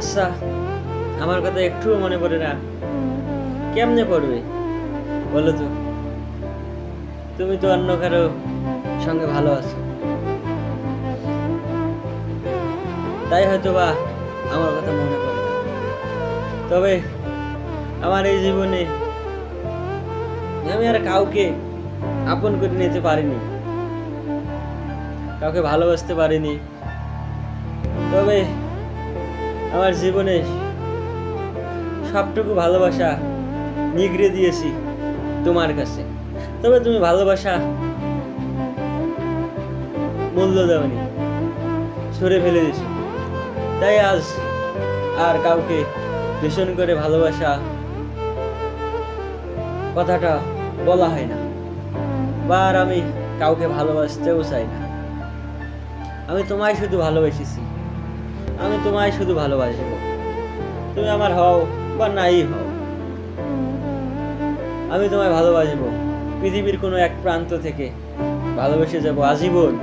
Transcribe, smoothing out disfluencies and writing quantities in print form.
আচ্ছা, আমার কথা একটুও মনে পড়ে না? কেমনে পড়বে বলো তো? তুমি তো অন্য কারো সঙ্গে ভালো আছো, তাই হয়তো বা আমার কথা মনে পড়ে না। তবে আমার এই জীবনে আমি আর কাউকে আপন করে নিতে পারিনি, কাউকে ভালোবাসতে পারিনি। তবে আমার জীবনে সবটুকু ভালোবাসা নিগড়ে দিয়েছি তোমার কাছে। তবে তুমি ভালোবাসা মূল্য দাওনি, ছুঁড়ে ফেলে দিয়েছো। তাই আজ আর কাউকে ভীষণ করে ভালোবাসা কথাটা বলা হয় না, বা আর আমি কাউকে ভালোবাসতেও চাই না। আমি তোমায় শুধু ভালোবেসেছি, আমি তোমায় শুধু ভালোবাসবো। তুমি আমার হও বা নাই হও, আমি তোমায় ভালোবাসবো। পৃথিবীর কোনো এক প্রান্ত থেকে ভালোবেসে যাব আজীবন।